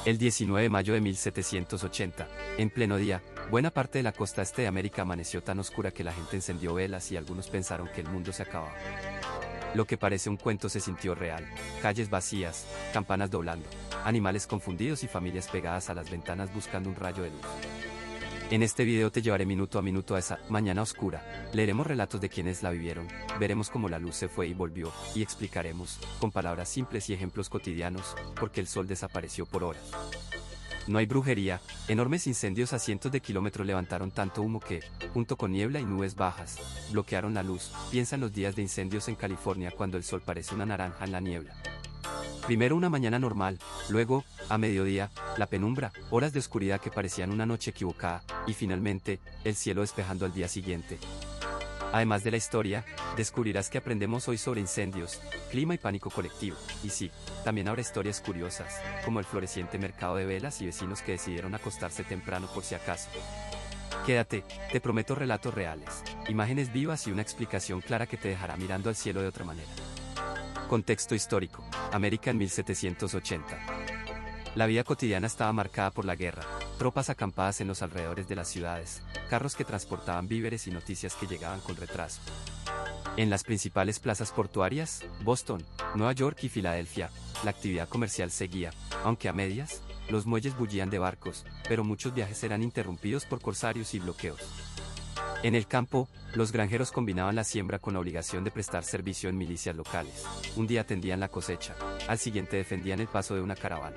El 19 de mayo de 1780, en pleno día, buena parte de la costa este de América amaneció tan oscura que la gente encendió velas y algunos pensaron que el mundo se acababa. Lo que parece un cuento se sintió real: calles vacías, campanas doblando, animales confundidos y familias pegadas a las ventanas buscando un rayo de luz. En este video te llevaré minuto a minuto a esa mañana oscura, leeremos relatos de quienes la vivieron, veremos cómo la luz se fue y volvió, y explicaremos, con palabras simples y ejemplos cotidianos, por qué el sol desapareció por horas. No hay brujería, enormes incendios a cientos de kilómetros levantaron tanto humo que, junto con niebla y nubes bajas, bloquearon la luz. Piensa en los días de incendios en California cuando el sol parece una naranja en la niebla. Primero una mañana normal, luego, a mediodía, la penumbra, horas de oscuridad que parecían una noche equivocada, y finalmente, el cielo despejando al día siguiente. Además de la historia, descubrirás que aprendemos hoy sobre incendios, clima y pánico colectivo, y sí, también habrá historias curiosas, como el floreciente mercado de velas y vecinos que decidieron acostarse temprano por si acaso. Quédate, te prometo relatos reales, imágenes vivas y una explicación clara que te dejará mirando al cielo de otra manera. Contexto histórico: América en 1780. La vida cotidiana estaba marcada por la guerra, tropas acampadas en los alrededores de las ciudades, carros que transportaban víveres y noticias que llegaban con retraso. En las principales plazas portuarias, Boston, Nueva York y Filadelfia, la actividad comercial seguía, aunque a medias. Los muelles bullían de barcos, pero muchos viajes eran interrumpidos por corsarios y bloqueos. En el campo, los granjeros combinaban la siembra con la obligación de prestar servicio en milicias locales. Un día atendían la cosecha, al siguiente defendían el paso de una caravana.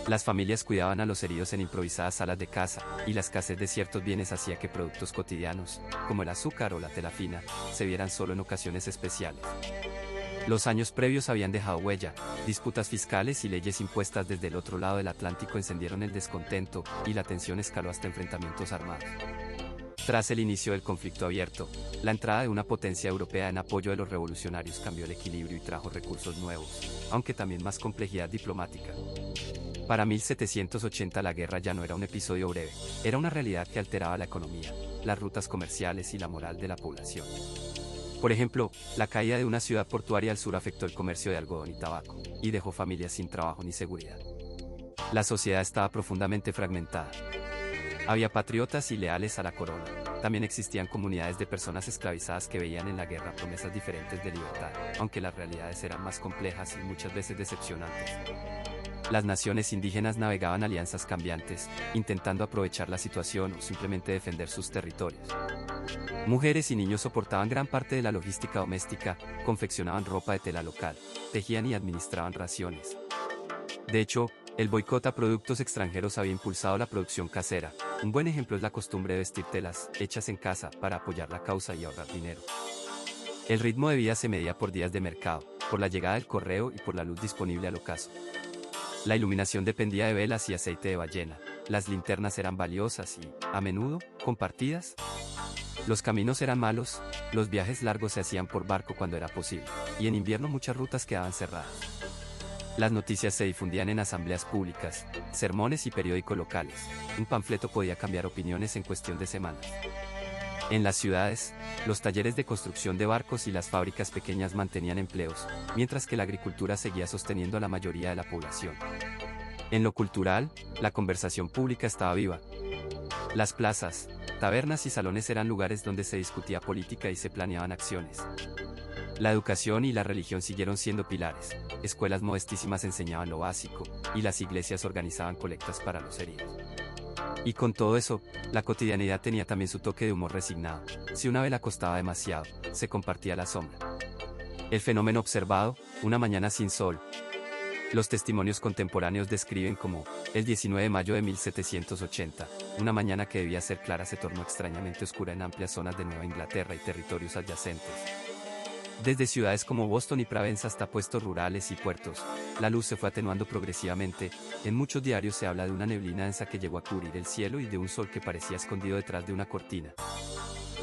Las familias cuidaban a los heridos en improvisadas salas de caza, y la escasez de ciertos bienes hacía que productos cotidianos, como el azúcar o la tela fina, se vieran solo en ocasiones especiales. Los años previos habían dejado huella, disputas fiscales y leyes impuestas desde el otro lado del Atlántico encendieron el descontento, y la tensión escaló hasta enfrentamientos armados. Tras el inicio del conflicto abierto, la entrada de una potencia europea en apoyo de los revolucionarios cambió el equilibrio y trajo recursos nuevos, aunque también más complejidad diplomática. Para 1780 la guerra ya no era un episodio breve, era una realidad que alteraba la economía, las rutas comerciales y la moral de la población. Por ejemplo, la caída de una ciudad portuaria al sur afectó el comercio de algodón y tabaco, y dejó familias sin trabajo ni seguridad. La sociedad estaba profundamente fragmentada. Había patriotas y leales a la corona. También existían comunidades de personas esclavizadas que veían en la guerra promesas diferentes de libertad, aunque las realidades eran más complejas y muchas veces decepcionantes. Las naciones indígenas navegaban alianzas cambiantes, intentando aprovechar la situación o simplemente defender sus territorios. Mujeres y niños soportaban gran parte de la logística doméstica, confeccionaban ropa de tela local, tejían y administraban raciones. De hecho, el boicot a productos extranjeros había impulsado la producción casera. Un buen ejemplo es la costumbre de vestir telas hechas en casa para apoyar la causa y ahorrar dinero. El ritmo de vida se medía por días de mercado, por la llegada del correo y por la luz disponible al ocaso. La iluminación dependía de velas y aceite de ballena. Las linternas eran valiosas y, a menudo, compartidas. Los caminos eran malos, los viajes largos se hacían por barco cuando era posible, y en invierno muchas rutas quedaban cerradas. Las noticias se difundían en asambleas públicas, sermones y periódicos locales. Un panfleto podía cambiar opiniones en cuestión de semanas. En las ciudades, los talleres de construcción de barcos y las fábricas pequeñas mantenían empleos, mientras que la agricultura seguía sosteniendo a la mayoría de la población. En lo cultural, la conversación pública estaba viva. Las plazas, tabernas y salones eran lugares donde se discutía política y se planeaban acciones. La educación y la religión siguieron siendo pilares. Escuelas modestísimas enseñaban lo básico, y las iglesias organizaban colectas para los heridos. Y con todo eso, la cotidianidad tenía también su toque de humor resignado. Si una vela costaba demasiado, se compartía la sombra. El fenómeno observado: una mañana sin sol. Los testimonios contemporáneos describen como, el 19 de mayo de 1780, una mañana que debía ser clara se tornó extrañamente oscura en amplias zonas de Nueva Inglaterra y territorios adyacentes. Desde ciudades como Boston y Providence hasta puestos rurales y puertos, la luz se fue atenuando progresivamente. En muchos diarios se habla de una neblina densa que llegó a cubrir el cielo y de un sol que parecía escondido detrás de una cortina.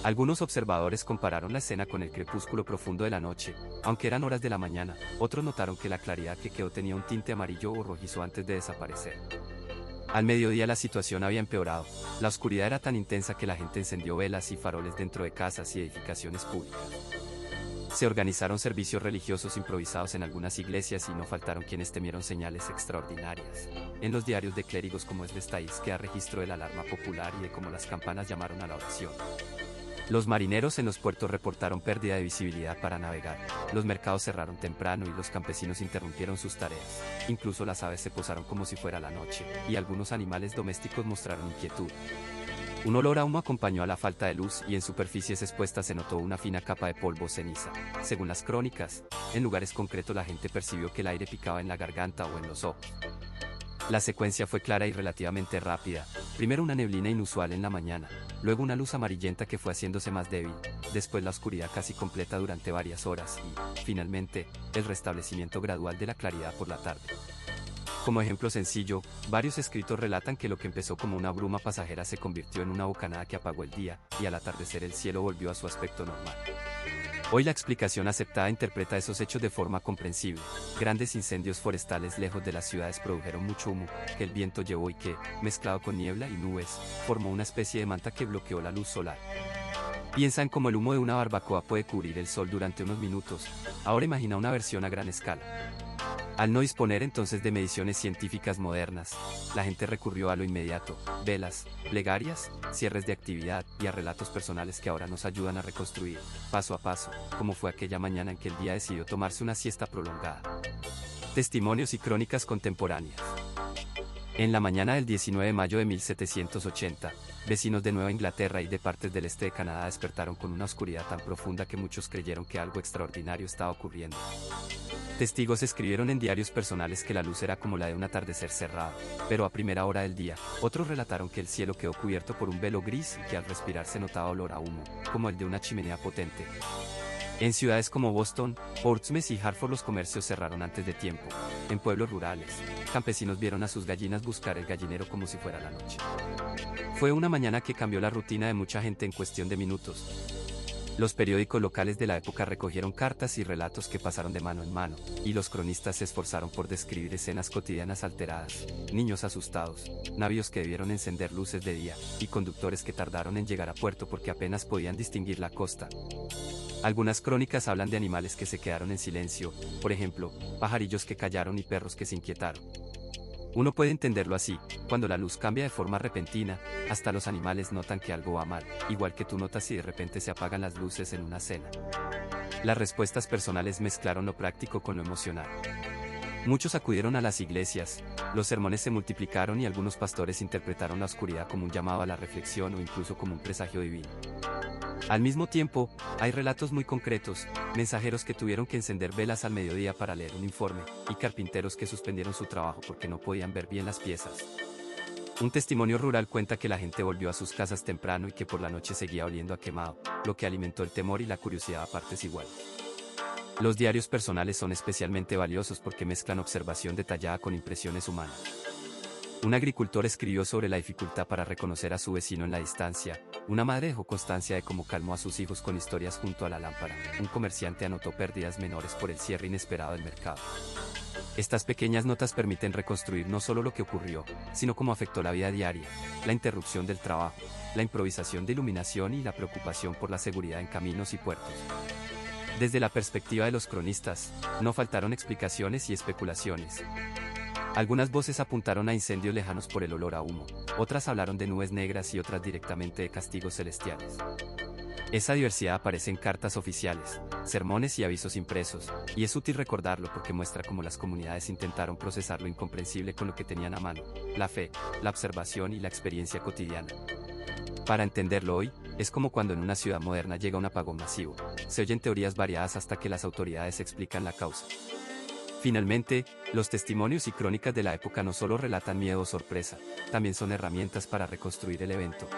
Algunos observadores compararon la escena con el crepúsculo profundo de la noche, aunque eran horas de la mañana. Otros notaron que la claridad que quedó tenía un tinte amarillo o rojizo antes de desaparecer. Al mediodía la situación había empeorado. La oscuridad era tan intensa que la gente encendió velas y faroles dentro de casas y edificaciones públicas. Se organizaron servicios religiosos improvisados en algunas iglesias y no faltaron quienes temieron señales extraordinarias. En los diarios de clérigos como El Vestáis queda registro de la alarma popular y de cómo las campanas llamaron a la oración. Los marineros en los puertos reportaron pérdida de visibilidad para navegar, los mercados cerraron temprano y los campesinos interrumpieron sus tareas. Incluso las aves se posaron como si fuera la noche, y algunos animales domésticos mostraron inquietud. Un olor a humo acompañó a la falta de luz y en superficies expuestas se notó una fina capa de polvo ceniza. Según las crónicas, en lugares concretos la gente percibió que el aire picaba en la garganta o en los ojos. La secuencia fue clara y relativamente rápida. Primero una neblina inusual en la mañana, luego una luz amarillenta que fue haciéndose más débil, después la oscuridad casi completa durante varias horas y, finalmente, el restablecimiento gradual de la claridad por la tarde. Como ejemplo sencillo, varios escritos relatan que lo que empezó como una bruma pasajera se convirtió en una bocanada que apagó el día, y al atardecer el cielo volvió a su aspecto normal. Hoy la explicación aceptada interpreta esos hechos de forma comprensible. Grandes incendios forestales lejos de las ciudades produjeron mucho humo, que el viento llevó y que, mezclado con niebla y nubes, formó una especie de manta que bloqueó la luz solar. Piensa en cómo el humo de una barbacoa puede cubrir el sol durante unos minutos. Ahora imagina una versión a gran escala. Al no disponer entonces de mediciones científicas modernas, la gente recurrió a lo inmediato, velas, plegarias, cierres de actividad y a relatos personales que ahora nos ayudan a reconstruir, paso a paso, cómo fue aquella mañana en que el día decidió tomarse una siesta prolongada. Testimonios y crónicas contemporáneas. En la mañana del 19 de mayo de 1780, vecinos de Nueva Inglaterra y de partes del este de Canadá despertaron con una oscuridad tan profunda que muchos creyeron que algo extraordinario estaba ocurriendo. Testigos escribieron en diarios personales que la luz era como la de un atardecer cerrado, pero a primera hora del día, otros relataron que el cielo quedó cubierto por un velo gris y que al respirar se notaba olor a humo, como el de una chimenea potente. En ciudades como Boston, Portsmouth y Hartford los comercios cerraron antes de tiempo. En pueblos rurales, campesinos vieron a sus gallinas buscar el gallinero como si fuera la noche. Fue una mañana que cambió la rutina de mucha gente en cuestión de minutos. Los periódicos locales de la época recogieron cartas y relatos que pasaron de mano en mano, y los cronistas se esforzaron por describir escenas cotidianas alteradas, niños asustados, navíos que debieron encender luces de día, y conductores que tardaron en llegar a puerto porque apenas podían distinguir la costa. Algunas crónicas hablan de animales que se quedaron en silencio, por ejemplo, pajarillos que callaron y perros que se inquietaron. Uno puede entenderlo así, cuando la luz cambia de forma repentina, hasta los animales notan que algo va mal, igual que tú notas si de repente se apagan las luces en una cena. Las respuestas personales mezclaron lo práctico con lo emocional. Muchos acudieron a las iglesias, los sermones se multiplicaron y algunos pastores interpretaron la oscuridad como un llamado a la reflexión o incluso como un presagio divino. Al mismo tiempo, hay relatos muy concretos, mensajeros que tuvieron que encender velas al mediodía para leer un informe, y carpinteros que suspendieron su trabajo porque no podían ver bien las piezas. Un testimonio rural cuenta que la gente volvió a sus casas temprano y que por la noche seguía oliendo a quemado, lo que alimentó el temor y la curiosidad a partes iguales. Los diarios personales son especialmente valiosos porque mezclan observación detallada con impresiones humanas. Un agricultor escribió sobre la dificultad para reconocer a su vecino en la distancia. Una madre dejó constancia de cómo calmó a sus hijos con historias junto a la lámpara. Un comerciante anotó pérdidas menores por el cierre inesperado del mercado. Estas pequeñas notas permiten reconstruir no solo lo que ocurrió, sino cómo afectó la vida diaria, la interrupción del trabajo, la improvisación de iluminación y la preocupación por la seguridad en caminos y puertos. Desde la perspectiva de los cronistas, no faltaron explicaciones y especulaciones. Algunas voces apuntaron a incendios lejanos por el olor a humo, otras hablaron de nubes negras y otras directamente de castigos celestiales. Esa diversidad aparece en cartas oficiales, sermones y avisos impresos, y es útil recordarlo porque muestra cómo las comunidades intentaron procesar lo incomprensible con lo que tenían a mano, la fe, la observación y la experiencia cotidiana. Para entenderlo hoy, es como cuando en una ciudad moderna llega un apagón masivo, se oyen teorías variadas hasta que las autoridades explican la causa. Finalmente, los testimonios y crónicas de la época no solo relatan miedo o sorpresa, también son herramientas para reconstruir el evento.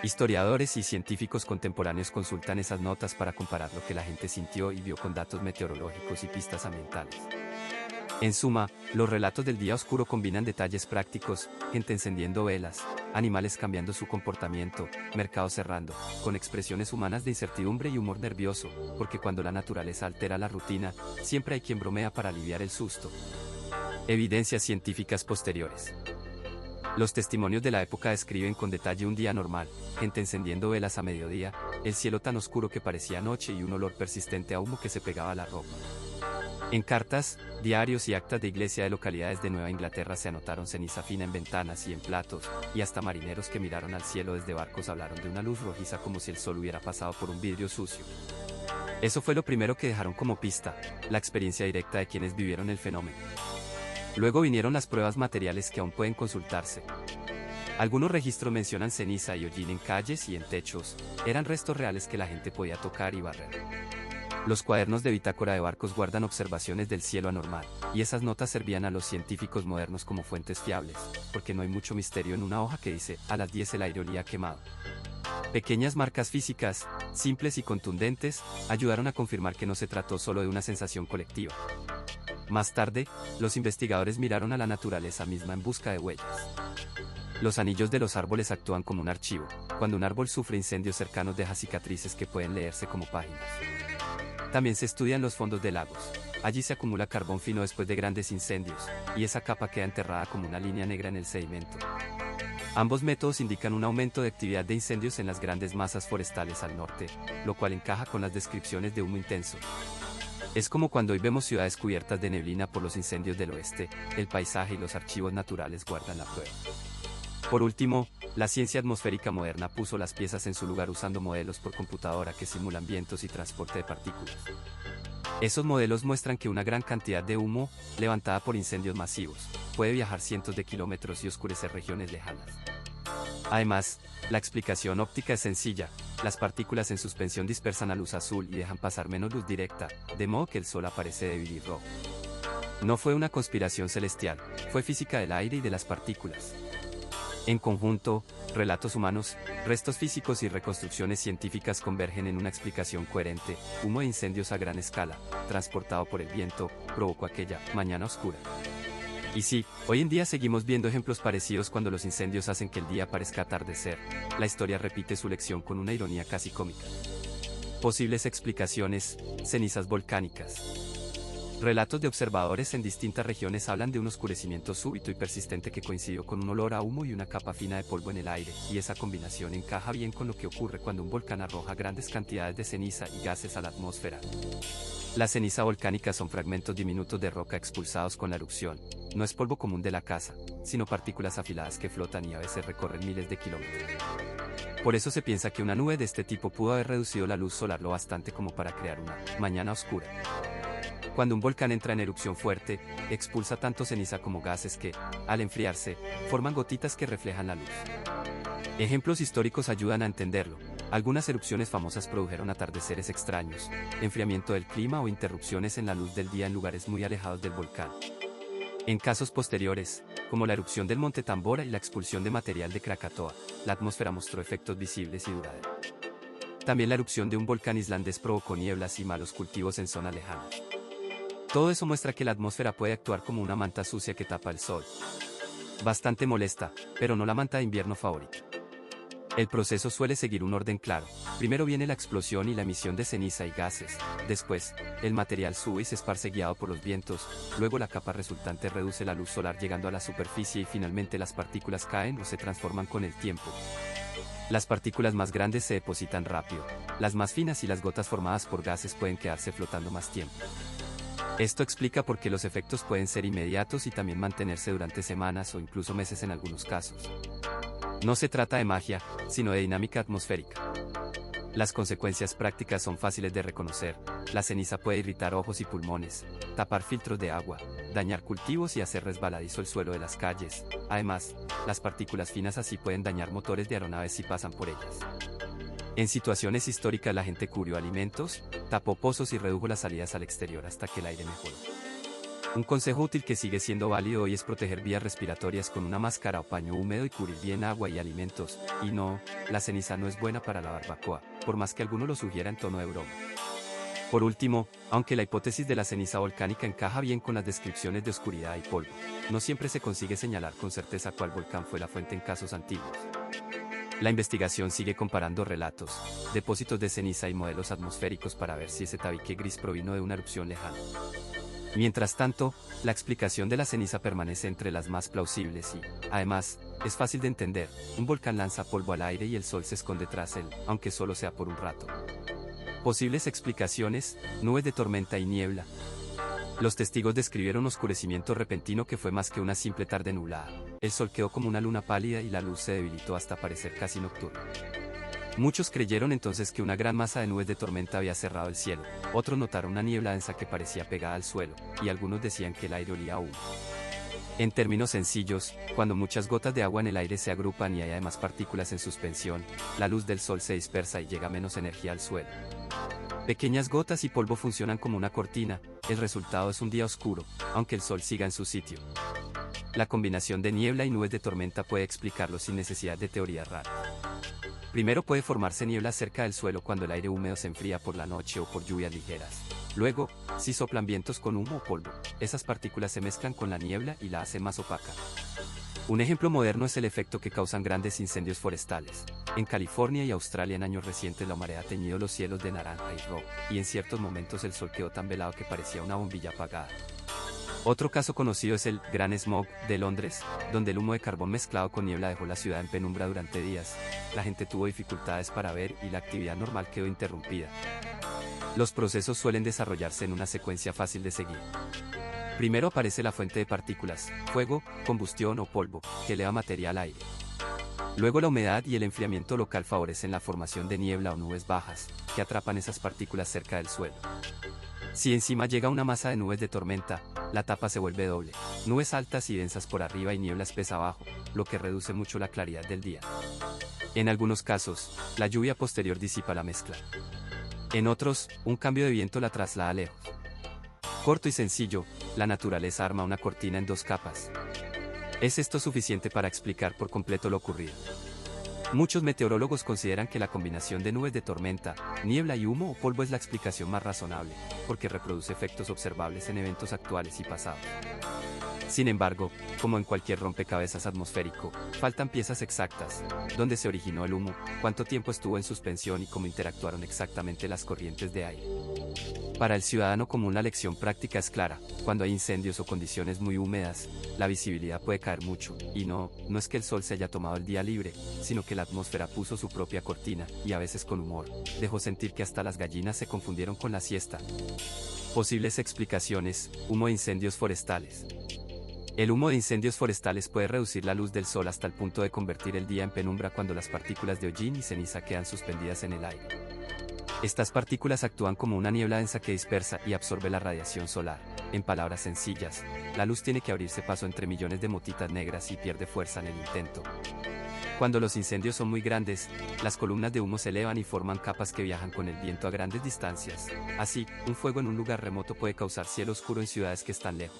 Historiadores y científicos contemporáneos consultan esas notas para comparar lo que la gente sintió y vio con datos meteorológicos y pistas ambientales. En suma, los relatos del día oscuro combinan detalles prácticos, gente encendiendo velas, animales cambiando su comportamiento, mercados cerrando, con expresiones humanas de incertidumbre y humor nervioso, porque cuando la naturaleza altera la rutina, siempre hay quien bromea para aliviar el susto. Evidencias científicas posteriores. Los testimonios de la época describen con detalle un día normal, gente encendiendo velas a mediodía, el cielo tan oscuro que parecía noche y un olor persistente a humo que se pegaba a la ropa. En cartas, diarios y actas de iglesia de localidades de Nueva Inglaterra se anotaron ceniza fina en ventanas y en platos, y hasta marineros que miraron al cielo desde barcos hablaron de una luz rojiza como si el sol hubiera pasado por un vidrio sucio. Eso fue lo primero que dejaron como pista, la experiencia directa de quienes vivieron el fenómeno. Luego vinieron las pruebas materiales que aún pueden consultarse. Algunos registros mencionan ceniza y hollín en calles y en techos, eran restos reales que la gente podía tocar y barrer. Los cuadernos de bitácora de barcos guardan observaciones del cielo anormal, y esas notas servían a los científicos modernos como fuentes fiables, porque no hay mucho misterio en una hoja que dice, a las 10 el aire olía quemado. Pequeñas marcas físicas, simples y contundentes, ayudaron a confirmar que no se trató solo de una sensación colectiva. Más tarde, los investigadores miraron a la naturaleza misma en busca de huellas. Los anillos de los árboles actúan como un archivo. Cuando un árbol sufre incendios cercanos deja cicatrices que pueden leerse como páginas. También se estudian los fondos de lagos. Allí se acumula carbón fino después de grandes incendios, y esa capa queda enterrada como una línea negra en el sedimento. Ambos métodos indican un aumento de actividad de incendios en las grandes masas forestales al norte, lo cual encaja con las descripciones de humo intenso. Es como cuando hoy vemos ciudades cubiertas de neblina por los incendios del oeste, el paisaje y los archivos naturales guardan la prueba. Por último, la ciencia atmosférica moderna puso las piezas en su lugar usando modelos por computadora que simulan vientos y transporte de partículas. Esos modelos muestran que una gran cantidad de humo, levantada por incendios masivos, puede viajar cientos de kilómetros y oscurecer regiones lejanas. Además, la explicación óptica es sencilla, las partículas en suspensión dispersan la luz azul y dejan pasar menos luz directa, de modo que el sol aparece débil y rojo. No fue una conspiración celestial, fue física del aire y de las partículas. En conjunto, relatos humanos, restos físicos y reconstrucciones científicas convergen en una explicación coherente. Humo de incendios a gran escala, transportado por el viento, provocó aquella mañana oscura. Y sí, hoy en día seguimos viendo ejemplos parecidos cuando los incendios hacen que el día parezca atardecer. La historia repite su lección con una ironía casi cómica. Posibles explicaciones: cenizas volcánicas. Relatos de observadores en distintas regiones hablan de un oscurecimiento súbito y persistente que coincidió con un olor a humo y una capa fina de polvo en el aire, y esa combinación encaja bien con lo que ocurre cuando un volcán arroja grandes cantidades de ceniza y gases a la atmósfera. La ceniza volcánica son fragmentos diminutos de roca expulsados con la erupción. No es polvo común de la casa, sino partículas afiladas que flotan y a veces recorren miles de kilómetros. Por eso se piensa que una nube de este tipo pudo haber reducido la luz solar lo bastante como para crear una mañana oscura. Cuando un volcán entra en erupción fuerte, expulsa tanto ceniza como gases que, al enfriarse, forman gotitas que reflejan la luz. Ejemplos históricos ayudan a entenderlo. Algunas erupciones famosas produjeron atardeceres extraños, enfriamiento del clima o interrupciones en la luz del día en lugares muy alejados del volcán. En casos posteriores, como la erupción del Monte Tambora y la expulsión de material de Krakatoa, la atmósfera mostró efectos visibles y duraderos. También la erupción de un volcán islandés provocó nieblas y malos cultivos en zonas lejanas. Todo eso muestra que la atmósfera puede actuar como una manta sucia que tapa el sol. Bastante molesta, pero no la manta de invierno favorita. El proceso suele seguir un orden claro. Primero viene la explosión y la emisión de ceniza y gases. Después, el material sube y se esparce guiado por los vientos. Luego la capa resultante reduce la luz solar llegando a la superficie y finalmente las partículas caen o se transforman con el tiempo. Las partículas más grandes se depositan rápido. Las más finas y las gotas formadas por gases pueden quedarse flotando más tiempo. Esto explica por qué los efectos pueden ser inmediatos y también mantenerse durante semanas o incluso meses en algunos casos. No se trata de magia, sino de dinámica atmosférica. Las consecuencias prácticas son fáciles de reconocer. La ceniza puede irritar ojos y pulmones, tapar filtros de agua, dañar cultivos y hacer resbaladizo el suelo de las calles. Además, las partículas finas así pueden dañar motores de aeronaves si pasan por ellas. En situaciones históricas la gente cubrió alimentos, tapó pozos y redujo las salidas al exterior hasta que el aire mejoró. Un consejo útil que sigue siendo válido hoy es proteger vías respiratorias con una máscara o paño húmedo y cubrir bien agua y alimentos. Y no, la ceniza no es buena para la barbacoa, por más que alguno lo sugiera en tono de broma. Por último, aunque la hipótesis de la ceniza volcánica encaja bien con las descripciones de oscuridad y polvo, no siempre se consigue señalar con certeza cuál volcán fue la fuente en casos antiguos. La investigación sigue comparando relatos, depósitos de ceniza y modelos atmosféricos para ver si ese tabique gris provino de una erupción lejana. Mientras tanto, la explicación de la ceniza permanece entre las más plausibles y, además, es fácil de entender. Un volcán lanza polvo al aire y el sol se esconde tras él, aunque solo sea por un rato. Posibles explicaciones: nubes de tormenta y niebla. Los testigos describieron oscurecimiento repentino que fue más que una simple tarde nublada. El sol quedó como una luna pálida y la luz se debilitó hasta parecer casi nocturna. Muchos creyeron entonces que una gran masa de nubes de tormenta había cerrado el cielo, otros notaron una niebla densa que parecía pegada al suelo, y algunos decían que el aire olía a humo. En términos sencillos, cuando muchas gotas de agua en el aire se agrupan y hay además partículas en suspensión, la luz del sol se dispersa y llega menos energía al suelo. Pequeñas gotas y polvo funcionan como una cortina, el resultado es un día oscuro, aunque el sol siga en su sitio. La combinación de niebla y nubes de tormenta puede explicarlo sin necesidad de teorías raras. Primero puede formarse niebla cerca del suelo cuando el aire húmedo se enfría por la noche o por lluvias ligeras. Luego, si soplan vientos con humo o polvo, esas partículas se mezclan con la niebla y la hacen más opaca. Un ejemplo moderno es el efecto que causan grandes incendios forestales. En California y Australia en años recientes la marea ha teñido los cielos de naranja y rojo, y en ciertos momentos el sol quedó tan velado que parecía una bombilla apagada. Otro caso conocido es el Gran Smog de Londres, donde el humo de carbón mezclado con niebla dejó la ciudad en penumbra durante días. La gente tuvo dificultades para ver y la actividad normal quedó interrumpida. Los procesos suelen desarrollarse en una secuencia fácil de seguir. Primero aparece la fuente de partículas, fuego, combustión o polvo, que eleva materia al aire. Luego la humedad y el enfriamiento local favorecen la formación de niebla o nubes bajas, que atrapan esas partículas cerca del suelo. Si encima llega una masa de nubes de tormenta, la tapa se vuelve doble, nubes altas y densas por arriba y niebla espesa abajo, lo que reduce mucho la claridad del día. En algunos casos, la lluvia posterior disipa la mezcla. En otros, un cambio de viento la traslada lejos. Corto y sencillo, la naturaleza arma una cortina en dos capas. ¿Es esto suficiente para explicar por completo lo ocurrido? Muchos meteorólogos consideran que la combinación de nubes de tormenta, niebla y humo o polvo es la explicación más razonable, porque reproduce efectos observables en eventos actuales y pasados. Sin embargo, como en cualquier rompecabezas atmosférico, faltan piezas exactas: dónde se originó el humo, cuánto tiempo estuvo en suspensión y cómo interactuaron exactamente las corrientes de aire. Para el ciudadano común la lección práctica es clara: cuando hay incendios o condiciones muy húmedas, la visibilidad puede caer mucho, y no es que el sol se haya tomado el día libre, sino que la atmósfera puso su propia cortina, y a veces con humor, dejó sentir que hasta las gallinas se confundieron con la siesta. Posibles explicaciones: humo de incendios forestales. El humo de incendios forestales puede reducir la luz del sol hasta el punto de convertir el día en penumbra cuando las partículas de hollín y ceniza quedan suspendidas en el aire. Estas partículas actúan como una niebla densa que dispersa y absorbe la radiación solar. En palabras sencillas, la luz tiene que abrirse paso entre millones de motitas negras y pierde fuerza en el intento. Cuando los incendios son muy grandes, las columnas de humo se elevan y forman capas que viajan con el viento a grandes distancias. Así, un fuego en un lugar remoto puede causar cielo oscuro en ciudades que están lejos.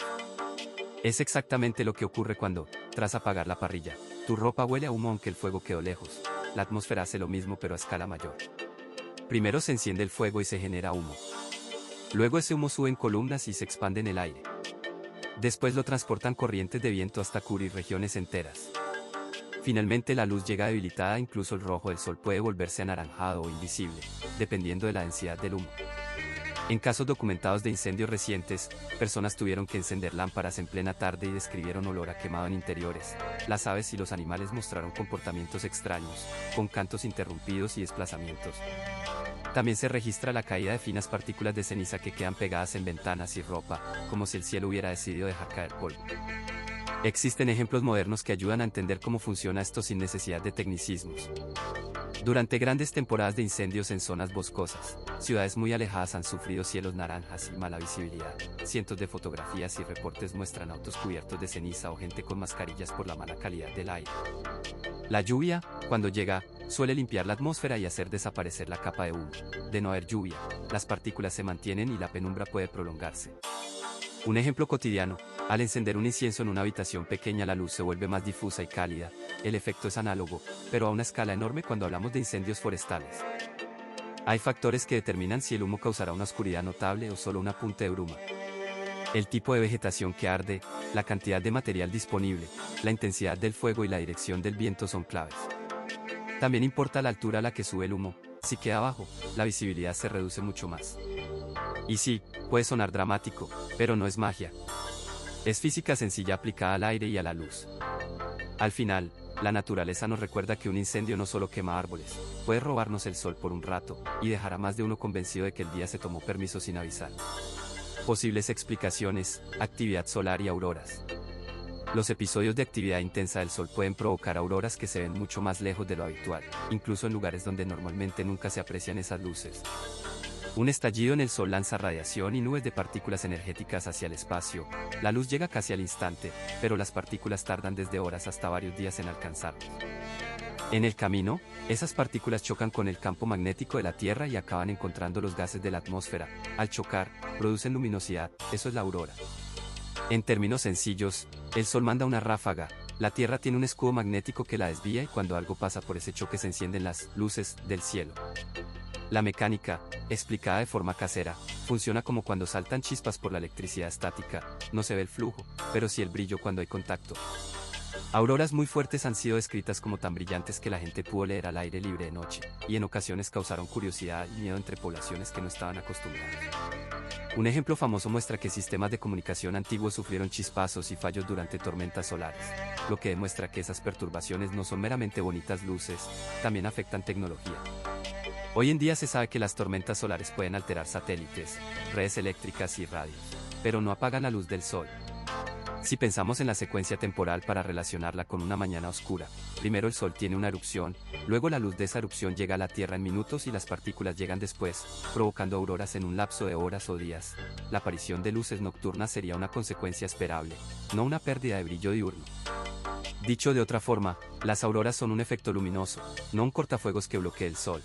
Es exactamente lo que ocurre cuando, tras apagar la parrilla, tu ropa huele a humo aunque el fuego quedó lejos. La atmósfera hace lo mismo pero a escala mayor. Primero se enciende el fuego y se genera humo. Luego ese humo sube en columnas y se expande en el aire. Después lo transportan corrientes de viento hasta cubrir regiones enteras. Finalmente la luz llega debilitada, incluso el rojo del sol puede volverse anaranjado o invisible, dependiendo de la densidad del humo. En casos documentados de incendios recientes, personas tuvieron que encender lámparas en plena tarde y describieron olor a quemado en interiores. Las aves y los animales mostraron comportamientos extraños, con cantos interrumpidos y desplazamientos. También se registra la caída de finas partículas de ceniza que quedan pegadas en ventanas y ropa, como si el cielo hubiera decidido dejar caer polvo. Existen ejemplos modernos que ayudan a entender cómo funciona esto sin necesidad de tecnicismos. Durante grandes temporadas de incendios en zonas boscosas, ciudades muy alejadas han sufrido cielos naranjas y mala visibilidad. Cientos de fotografías y reportes muestran autos cubiertos de ceniza o gente con mascarillas por la mala calidad del aire. La lluvia, cuando llega, suele limpiar la atmósfera y hacer desaparecer la capa de humo. De no haber lluvia, las partículas se mantienen y la penumbra puede prolongarse. Un ejemplo cotidiano: al encender un incienso en una habitación pequeña la luz se vuelve más difusa y cálida. El efecto es análogo, pero a una escala enorme cuando hablamos de incendios forestales. Hay factores que determinan si el humo causará una oscuridad notable o solo un apunte de bruma. El tipo de vegetación que arde, la cantidad de material disponible, la intensidad del fuego y la dirección del viento son claves. También importa la altura a la que sube el humo. Si queda bajo, la visibilidad se reduce mucho más. Y sí, puede sonar dramático, Pero no es magia. Es física sencilla aplicada al aire y a la luz. Al final, la naturaleza nos recuerda que un incendio no solo quema árboles, puede robarnos el sol por un rato, y dejar a más de uno convencido de que el día se tomó permiso sin avisar. Posibles explicaciones: actividad solar y auroras. Los episodios de actividad intensa del Sol pueden provocar auroras que se ven mucho más lejos de lo habitual, incluso en lugares donde normalmente nunca se aprecian esas luces. Un estallido en el Sol lanza radiación y nubes de partículas energéticas hacia el espacio. La luz llega casi al instante, pero las partículas tardan desde horas hasta varios días en alcanzarnos. En el camino, esas partículas chocan con el campo magnético de la Tierra y acaban encontrando los gases de la atmósfera. Al chocar, producen luminosidad, eso es la aurora. En términos sencillos, el Sol manda una ráfaga, la Tierra tiene un escudo magnético que la desvía y cuando algo pasa por ese choque se encienden las luces del cielo. La mecánica, explicada de forma casera, funciona como cuando saltan chispas por la electricidad estática, no se ve el flujo, pero sí el brillo cuando hay contacto. Auroras muy fuertes han sido descritas como tan brillantes que la gente pudo leer al aire libre de noche, y en ocasiones causaron curiosidad y miedo entre poblaciones que no estaban acostumbradas. Un ejemplo famoso muestra que sistemas de comunicación antiguos sufrieron chispazos y fallos durante tormentas solares, lo que demuestra que esas perturbaciones no son meramente bonitas luces, también afectan tecnología. Hoy en día se sabe que las tormentas solares pueden alterar satélites, redes eléctricas y radios, pero no apagan la luz del Sol. Si pensamos en la secuencia temporal para relacionarla con una mañana oscura, primero el Sol tiene una erupción, luego la luz de esa erupción llega a la Tierra en minutos y las partículas llegan después, provocando auroras en un lapso de horas o días. La aparición de luces nocturnas sería una consecuencia esperable, no una pérdida de brillo diurno. Dicho de otra forma, las auroras son un efecto luminoso, no un cortafuegos que bloquee el Sol.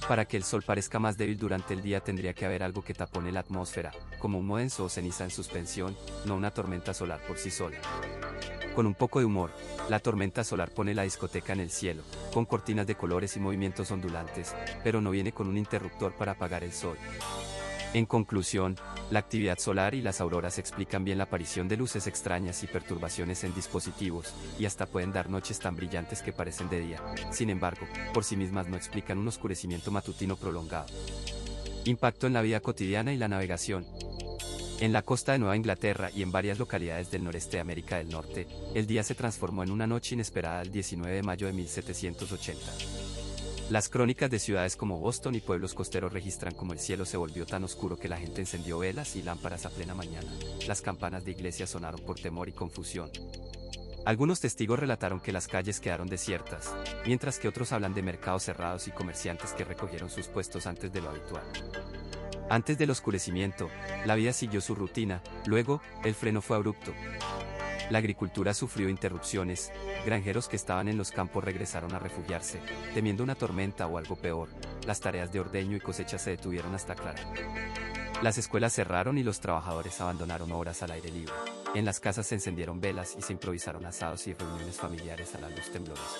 Para que el Sol parezca más débil durante el día tendría que haber algo que tapone la atmósfera, como humo denso o ceniza en suspensión, no una tormenta solar por sí sola. Con un poco de humor, la tormenta solar pone la discoteca en el cielo, con cortinas de colores y movimientos ondulantes, pero no viene con un interruptor para apagar el Sol. En conclusión, la actividad solar y las auroras explican bien la aparición de luces extrañas y perturbaciones en dispositivos, y hasta pueden dar noches tan brillantes que parecen de día. Sin embargo, por sí mismas no explican un oscurecimiento matutino prolongado. Impacto en la vida cotidiana y la navegación. En la costa de Nueva Inglaterra y en varias localidades del noreste de América del Norte, el día se transformó en una noche inesperada el 19 de mayo de 1780. Las crónicas de ciudades como Boston y pueblos costeros registran cómo el cielo se volvió tan oscuro que la gente encendió velas y lámparas a plena mañana. Las campanas de iglesias sonaron por temor y confusión. Algunos testigos relataron que las calles quedaron desiertas, mientras que otros hablan de mercados cerrados y comerciantes que recogieron sus puestos antes de lo habitual. Antes del oscurecimiento, la vida siguió su rutina, luego, el freno fue abrupto. La agricultura sufrió interrupciones, granjeros que estaban en los campos regresaron a refugiarse, temiendo una tormenta o algo peor, las tareas de ordeño y cosecha se detuvieron hasta aclarar. Las escuelas cerraron y los trabajadores abandonaron horas al aire libre. En las casas se encendieron velas y se improvisaron asados y reuniones familiares a la luz temblorosa.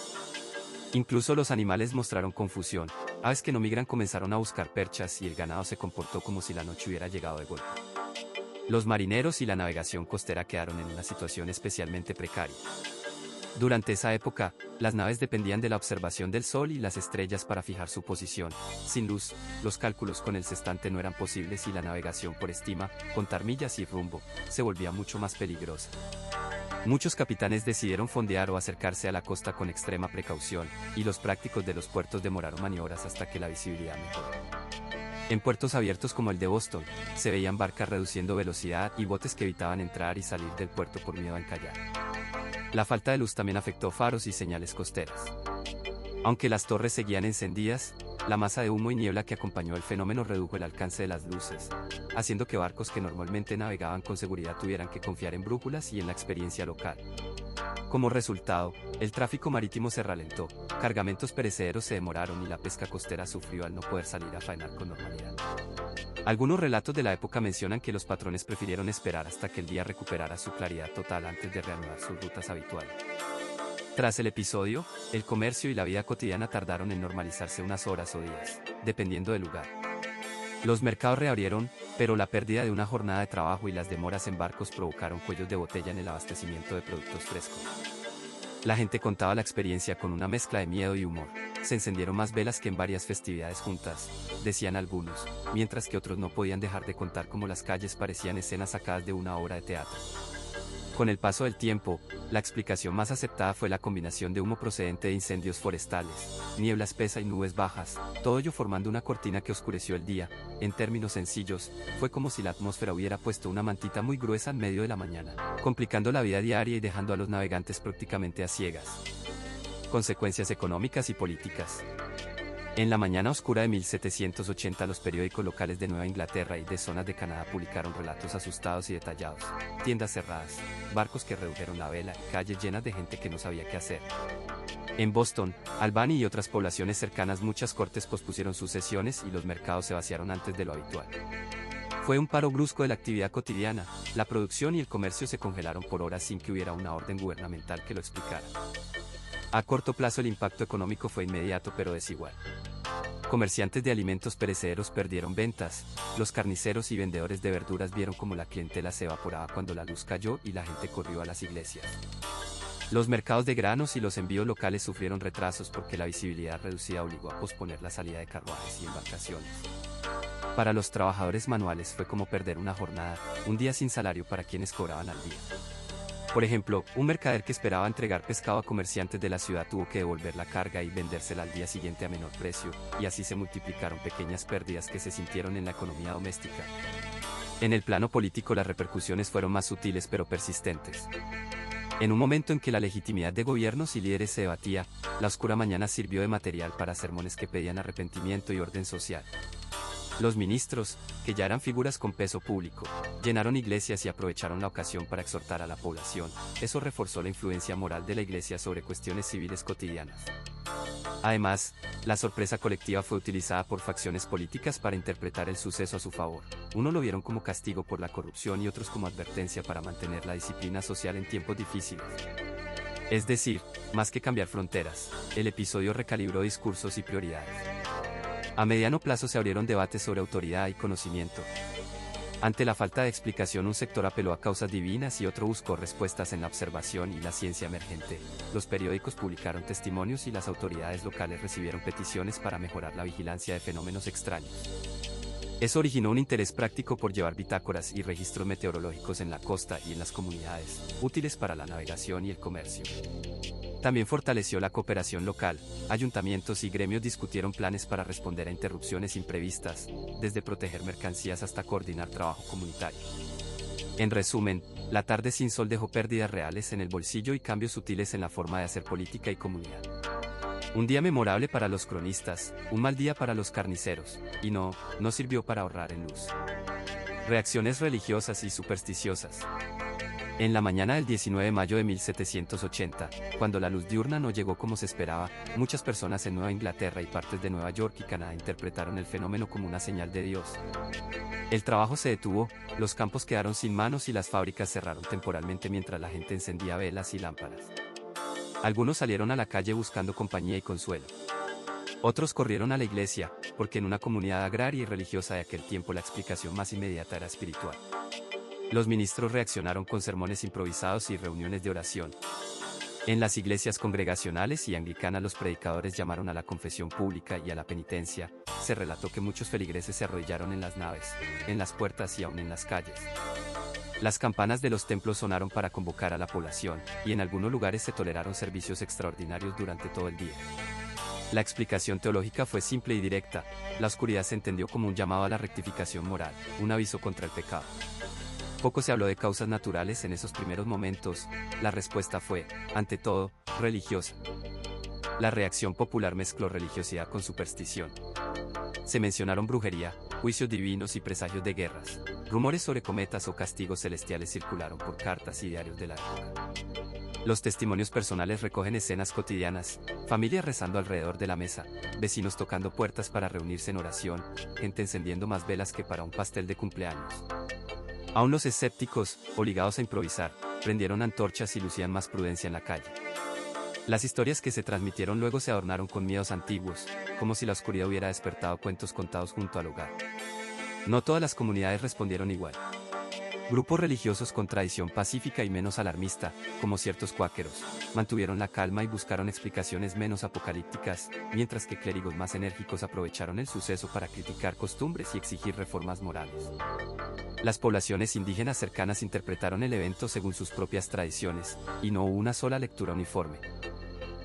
Incluso los animales mostraron confusión, aves que no migran comenzaron a buscar perchas y el ganado se comportó como si la noche hubiera llegado de golpe. Los marineros y la navegación costera quedaron en una situación especialmente precaria. Durante esa época, las naves dependían de la observación del Sol y las estrellas para fijar su posición. Sin luz, los cálculos con el sextante no eran posibles y la navegación por estima, contar millas y rumbo, se volvía mucho más peligrosa. Muchos capitanes decidieron fondear o acercarse a la costa con extrema precaución, y los prácticos de los puertos demoraron maniobras hasta que la visibilidad mejoró. En puertos abiertos como el de Boston, se veían barcas reduciendo velocidad y botes que evitaban entrar y salir del puerto por miedo a encallar. La falta de luz también afectó faros y señales costeras. Aunque las torres seguían encendidas, la masa de humo y niebla que acompañó el fenómeno redujo el alcance de las luces, haciendo que barcos que normalmente navegaban con seguridad tuvieran que confiar en brújulas y en la experiencia local. Como resultado, el tráfico marítimo se ralentó, cargamentos perecederos se demoraron y la pesca costera sufrió al no poder salir a faenar con normalidad. Algunos relatos de la época mencionan que los patrones prefirieron esperar hasta que el día recuperara su claridad total antes de reanudar sus rutas habituales. Tras el episodio, el comercio y la vida cotidiana tardaron en normalizarse unas horas o días, dependiendo del lugar. Los mercados reabrieron, pero la pérdida de una jornada de trabajo y las demoras en barcos provocaron cuellos de botella en el abastecimiento de productos frescos. La gente contaba la experiencia con una mezcla de miedo y humor. Se encendieron más velas que en varias festividades juntas, decían algunos, mientras que otros no podían dejar de contar cómo las calles parecían escenas sacadas de una obra de teatro. Con el paso del tiempo, la explicación más aceptada fue la combinación de humo procedente de incendios forestales, niebla espesa y nubes bajas, todo ello formando una cortina que oscureció el día. En términos sencillos, fue como si la atmósfera hubiera puesto una mantita muy gruesa en medio de la mañana, complicando la vida diaria y dejando a los navegantes prácticamente a ciegas. Consecuencias económicas y políticas. En la mañana oscura de 1780 los periódicos locales de Nueva Inglaterra y de zonas de Canadá publicaron relatos asustados y detallados, tiendas cerradas, barcos que redujeron la vela y calles llenas de gente que no sabía qué hacer. En Boston, Albany y otras poblaciones cercanas muchas cortes pospusieron sus sesiones y los mercados se vaciaron antes de lo habitual. Fue un paro brusco de la actividad cotidiana, la producción y el comercio se congelaron por horas sin que hubiera una orden gubernamental que lo explicara. A corto plazo el impacto económico fue inmediato pero desigual. Comerciantes de alimentos perecederos perdieron ventas, los carniceros y vendedores de verduras vieron como la clientela se evaporaba cuando la luz cayó y la gente corrió a las iglesias. Los mercados de granos y los envíos locales sufrieron retrasos porque la visibilidad reducida obligó a posponer la salida de carruajes y embarcaciones. Para los trabajadores manuales fue como perder una jornada, un día sin salario para quienes cobraban al día. Por ejemplo, un mercader que esperaba entregar pescado a comerciantes de la ciudad tuvo que devolver la carga y vendérsela al día siguiente a menor precio, y así se multiplicaron pequeñas pérdidas que se sintieron en la economía doméstica. En el plano político las repercusiones fueron más sutiles pero persistentes. En un momento en que la legitimidad de gobiernos y líderes se debatía, la oscura mañana sirvió de material para sermones que pedían arrepentimiento y orden social. Los ministros, que ya eran figuras con peso público, llenaron iglesias y aprovecharon la ocasión para exhortar a la población. Eso reforzó la influencia moral de la iglesia sobre cuestiones civiles cotidianas. Además, la sorpresa colectiva fue utilizada por facciones políticas para interpretar el suceso a su favor. Unos lo vieron como castigo por la corrupción y otros como advertencia para mantener la disciplina social en tiempos difíciles. Es decir, más que cambiar fronteras, el episodio recalibró discursos y prioridades. A mediano plazo se abrieron debates sobre autoridad y conocimiento. Ante la falta de explicación un sector apeló a causas divinas y otro buscó respuestas en la observación y la ciencia emergente. Los periódicos publicaron testimonios y las autoridades locales recibieron peticiones para mejorar la vigilancia de fenómenos extraños. Eso originó un interés práctico por llevar bitácoras y registros meteorológicos en la costa y en las comunidades, útiles para la navegación y el comercio. También fortaleció la cooperación local, ayuntamientos y gremios discutieron planes para responder a interrupciones imprevistas, desde proteger mercancías hasta coordinar trabajo comunitario. En resumen, la tarde sin sol dejó pérdidas reales en el bolsillo y cambios sutiles en la forma de hacer política y comunidad. Un día memorable para los cronistas, un mal día para los carniceros, y no sirvió para ahorrar en luz. Reacciones religiosas y supersticiosas. En la mañana del 19 de mayo de 1780, cuando la luz diurna no llegó como se esperaba, muchas personas en Nueva Inglaterra y partes de Nueva York y Canadá interpretaron el fenómeno como una señal de Dios. El trabajo se detuvo, los campos quedaron sin manos y las fábricas cerraron temporalmente mientras la gente encendía velas y lámparas. Algunos salieron a la calle buscando compañía y consuelo. Otros corrieron a la iglesia, porque en una comunidad agraria y religiosa de aquel tiempo la explicación más inmediata era espiritual. Los ministros reaccionaron con sermones improvisados y reuniones de oración. En las iglesias congregacionales y anglicanas los predicadores llamaron a la confesión pública y a la penitencia. Se relató que muchos feligreses se arrodillaron en las naves, en las puertas y aún en las calles. Las campanas de los templos sonaron para convocar a la población, y en algunos lugares se toleraron servicios extraordinarios durante todo el día. La explicación teológica fue simple y directa. La oscuridad se entendió como un llamado a la rectificación moral, un aviso contra el pecado. Poco se habló de causas naturales en esos primeros momentos, la respuesta fue, ante todo, religiosa. La reacción popular mezcló religiosidad con superstición. Se mencionaron brujería, juicios divinos y presagios de guerras. Rumores sobre cometas o castigos celestiales circularon por cartas y diarios de la época. Los testimonios personales recogen escenas cotidianas, familias rezando alrededor de la mesa, vecinos tocando puertas para reunirse en oración, gente encendiendo más velas que para un pastel de cumpleaños. Aún los escépticos, obligados a improvisar, prendieron antorchas y lucían más prudencia en la calle. Las historias que se transmitieron luego se adornaron con miedos antiguos, como si la oscuridad hubiera despertado cuentos contados junto al hogar. No todas las comunidades respondieron igual. Grupos religiosos con tradición pacífica y menos alarmista, como ciertos cuáqueros, mantuvieron la calma y buscaron explicaciones menos apocalípticas, mientras que clérigos más enérgicos aprovecharon el suceso para criticar costumbres y exigir reformas morales. Las poblaciones indígenas cercanas interpretaron el evento según sus propias tradiciones, y no hubo una sola lectura uniforme.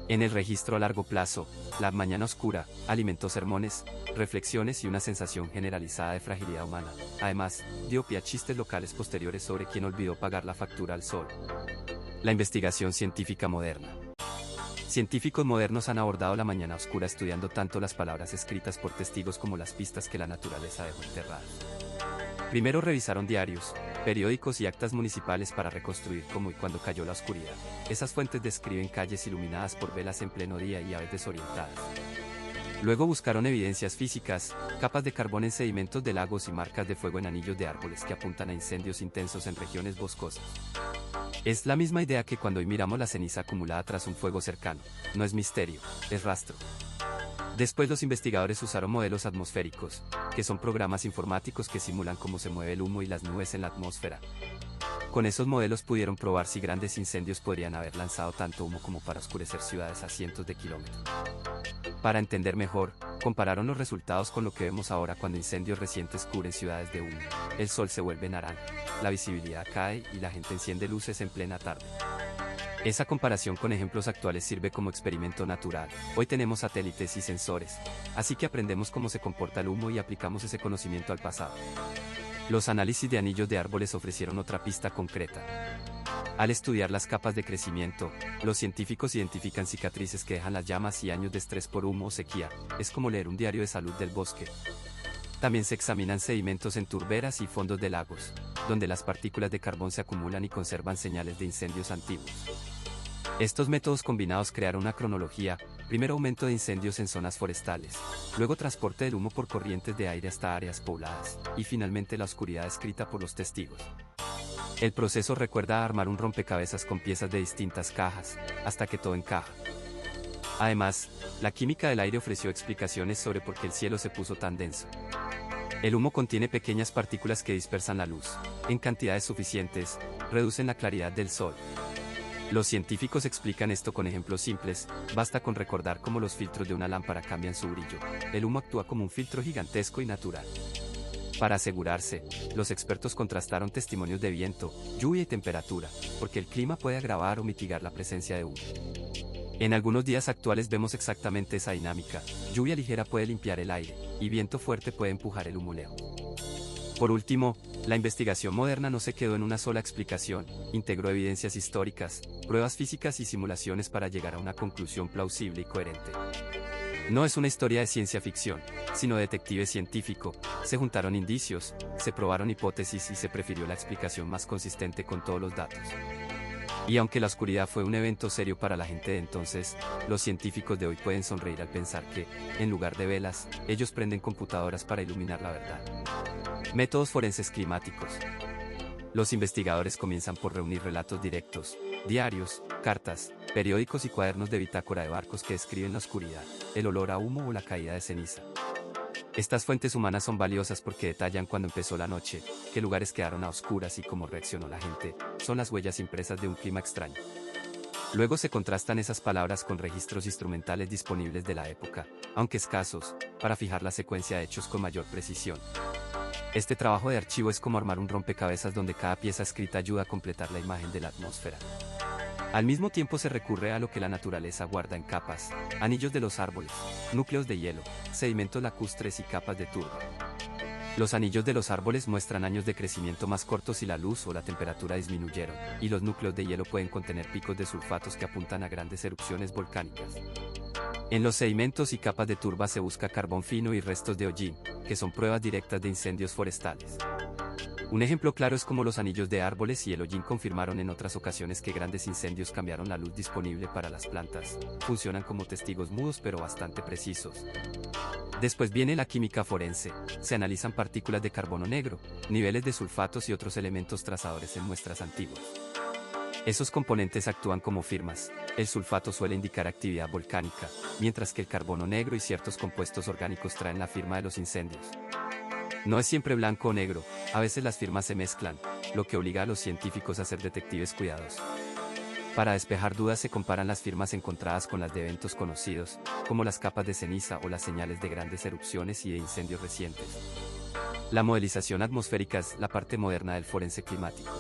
En el registro a largo plazo, la mañana oscura alimentó sermones, reflexiones y una sensación generalizada de fragilidad humana. Además, dio pie a chistes locales posteriores sobre quién olvidó pagar la factura al sol. La investigación científica moderna. Científicos modernos han abordado la mañana oscura estudiando tanto las palabras escritas por testigos como las pistas que la naturaleza dejó enterradas. Primero revisaron diarios, periódicos y actas municipales para reconstruir cómo y cuándo cayó la oscuridad. Esas fuentes describen calles iluminadas por velas en pleno día y aves desorientadas. Luego buscaron evidencias físicas, capas de carbón en sedimentos de lagos y marcas de fuego en anillos de árboles que apuntan a incendios intensos en regiones boscosas. Es la misma idea que cuando hoy miramos la ceniza acumulada tras un fuego cercano. No es misterio, es rastro. Después los investigadores usaron modelos atmosféricos, que son programas informáticos que simulan cómo se mueve el humo y las nubes en la atmósfera. Con esos modelos pudieron probar si grandes incendios podrían haber lanzado tanto humo como para oscurecer ciudades a cientos de kilómetros. Para entender mejor, compararon los resultados con lo que vemos ahora cuando incendios recientes cubren ciudades de humo. El sol se vuelve naranja, la visibilidad cae y la gente enciende luces en plena tarde. Esa comparación con ejemplos actuales sirve como experimento natural. Hoy tenemos satélites y sensores, así que aprendemos cómo se comporta el humo y aplicamos ese conocimiento al pasado. Los análisis de anillos de árboles ofrecieron otra pista concreta. Al estudiar las capas de crecimiento, los científicos identifican cicatrices que dejan las llamas y años de estrés por humo o sequía. Es como leer un diario de salud del bosque. También se examinan sedimentos en turberas y fondos de lagos, donde las partículas de carbón se acumulan y conservan señales de incendios antiguos. Estos métodos combinados crearon una cronología: primero aumento de incendios en zonas forestales, luego transporte del humo por corrientes de aire hasta áreas pobladas, y finalmente la oscuridad descrita por los testigos. El proceso recuerda a armar un rompecabezas con piezas de distintas cajas, hasta que todo encaja. Además, la química del aire ofreció explicaciones sobre por qué el cielo se puso tan denso. El humo contiene pequeñas partículas que dispersan la luz. En cantidades suficientes, reducen la claridad del sol. Los científicos explican esto con ejemplos simples, basta con recordar cómo los filtros de una lámpara cambian su brillo. El humo actúa como un filtro gigantesco y natural. Para asegurarse, los expertos contrastaron testimonios de viento, lluvia y temperatura, porque el clima puede agravar o mitigar la presencia de humo. En algunos días actuales vemos exactamente esa dinámica: lluvia ligera puede limpiar el aire, y viento fuerte puede empujar el humo lejos. Por último, la investigación moderna no se quedó en una sola explicación, integró evidencias históricas, pruebas físicas y simulaciones para llegar a una conclusión plausible y coherente. No es una historia de ciencia ficción, sino de detective científico. Se juntaron indicios, se probaron hipótesis y se prefirió la explicación más consistente con todos los datos. Y aunque la oscuridad fue un evento serio para la gente de entonces, los científicos de hoy pueden sonreír al pensar que, en lugar de velas, ellos prenden computadoras para iluminar la verdad. Métodos forenses climáticos. Los investigadores comienzan por reunir relatos directos, diarios, cartas, periódicos y cuadernos de bitácora de barcos que describen la oscuridad, el olor a humo o la caída de ceniza. Estas fuentes humanas son valiosas porque detallan cuándo empezó la noche, qué lugares quedaron a oscuras y cómo reaccionó la gente. Son las huellas impresas de un clima extraño. Luego se contrastan esas palabras con registros instrumentales disponibles de la época, aunque escasos, para fijar la secuencia de hechos con mayor precisión. Este trabajo de archivo es como armar un rompecabezas donde cada pieza escrita ayuda a completar la imagen de la atmósfera. Al mismo tiempo se recurre a lo que la naturaleza guarda en capas: anillos de los árboles, núcleos de hielo, sedimentos lacustres y capas de turba. Los anillos de los árboles muestran años de crecimiento más cortos si la luz o la temperatura disminuyeron, y los núcleos de hielo pueden contener picos de sulfatos que apuntan a grandes erupciones volcánicas. En los sedimentos y capas de turba se busca carbón fino y restos de hollín, que son pruebas directas de incendios forestales. Un ejemplo claro es cómo los anillos de árboles y el hollín confirmaron en otras ocasiones que grandes incendios cambiaron la luz disponible para las plantas. Funcionan como testigos mudos pero bastante precisos. Después viene la química forense. Se analizan partículas de carbono negro, niveles de sulfatos y otros elementos trazadores en muestras antiguas. Esos componentes actúan como firmas. El sulfato suele indicar actividad volcánica, mientras que el carbono negro y ciertos compuestos orgánicos traen la firma de los incendios. No es siempre blanco o negro, a veces las firmas se mezclan, lo que obliga a los científicos a ser detectives cuidadosos. Para despejar dudas se comparan las firmas encontradas con las de eventos conocidos, como las capas de ceniza o las señales de grandes erupciones y de incendios recientes. La modelización atmosférica es la parte moderna del forense climático.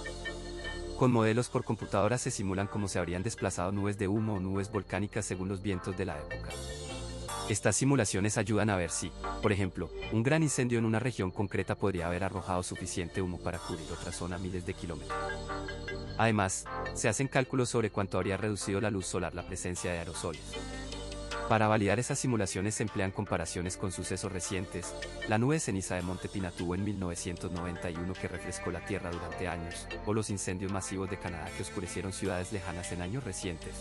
Con modelos por computadora se simulan cómo se habrían desplazado nubes de humo o nubes volcánicas según los vientos de la época. Estas simulaciones ayudan a ver si, por ejemplo, un gran incendio en una región concreta podría haber arrojado suficiente humo para cubrir otra zona a miles de kilómetros. Además, se hacen cálculos sobre cuánto habría reducido la luz solar la presencia de aerosoles. Para validar esas simulaciones se emplean comparaciones con sucesos recientes. La nube de ceniza de Monte Pinatubo en 1991 que refrescó la Tierra durante años, o los incendios masivos de Canadá que oscurecieron ciudades lejanas en años recientes.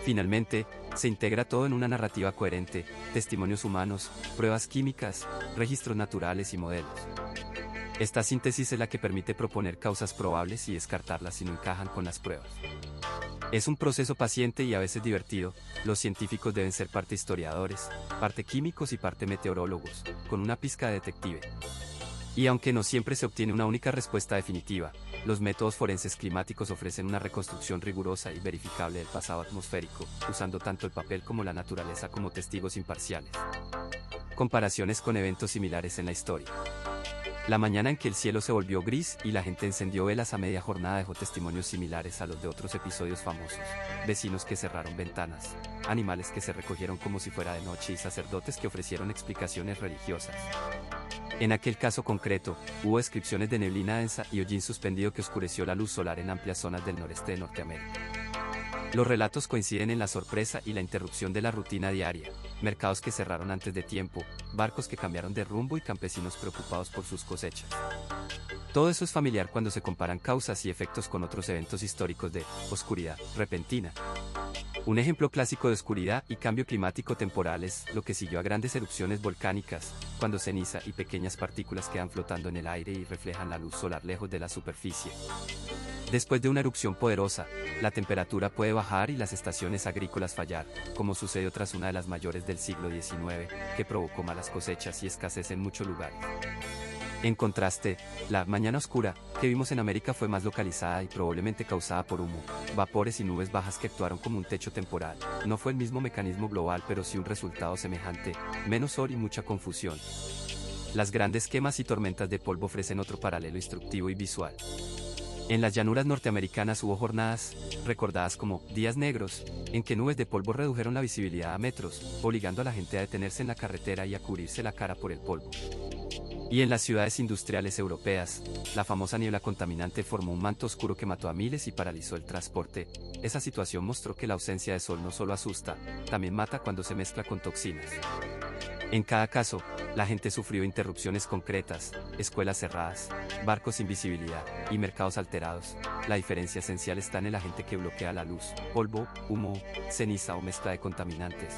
Finalmente, se integra todo en una narrativa coherente, testimonios humanos, pruebas químicas, registros naturales y modelos. Esta síntesis es la que permite proponer causas probables y descartarlas si no encajan con las pruebas. Es un proceso paciente y a veces divertido. Los científicos deben ser parte historiadores, parte químicos y parte meteorólogos, con una pizca de detective. Y aunque no siempre se obtiene una única respuesta definitiva, los métodos forenses climáticos ofrecen una reconstrucción rigurosa y verificable del pasado atmosférico, usando tanto el papel como la naturaleza como testigos imparciales. Comparaciones con eventos similares en la historia. La mañana en que el cielo se volvió gris y la gente encendió velas a media jornada dejó testimonios similares a los de otros episodios famosos. Vecinos que cerraron ventanas, animales que se recogieron como si fuera de noche y sacerdotes que ofrecieron explicaciones religiosas. En aquel caso concreto, hubo descripciones de neblina densa y hollín suspendido que oscureció la luz solar en amplias zonas del noreste de Norteamérica. Los relatos coinciden en la sorpresa y la interrupción de la rutina diaria, mercados que cerraron antes de tiempo, barcos que cambiaron de rumbo y campesinos preocupados por sus cosechas. Todo eso es familiar cuando se comparan causas y efectos con otros eventos históricos de oscuridad repentina. Un ejemplo clásico de oscuridad y cambio climático temporal es lo que siguió a grandes erupciones volcánicas, cuando ceniza y pequeñas partículas quedan flotando en el aire y reflejan la luz solar lejos de la superficie. Después de una erupción poderosa, la temperatura puede bajar y las estaciones agrícolas fallar, como sucedió tras una de las mayores del siglo XIX, que provocó malas cosechas y escasez en muchos lugares. En contraste, la mañana oscura que vimos en América fue más localizada y probablemente causada por humo, vapores y nubes bajas que actuaron como un techo temporal. No fue el mismo mecanismo global, pero sí un resultado semejante, menos sol y mucha confusión. Las grandes quemas y tormentas de polvo ofrecen otro paralelo instructivo y visual. En las llanuras norteamericanas hubo jornadas, recordadas como días negros, en que nubes de polvo redujeron la visibilidad a metros, obligando a la gente a detenerse en la carretera y a cubrirse la cara por el polvo. Y en las ciudades industriales europeas, la famosa niebla contaminante formó un manto oscuro que mató a miles y paralizó el transporte. Esa situación mostró que la ausencia de sol no solo asusta, también mata cuando se mezcla con toxinas. En cada caso, la gente sufrió interrupciones concretas, escuelas cerradas, barcos sin visibilidad y mercados alterados. La diferencia esencial está en el agente que bloquea la luz, polvo, humo, ceniza o mezcla de contaminantes.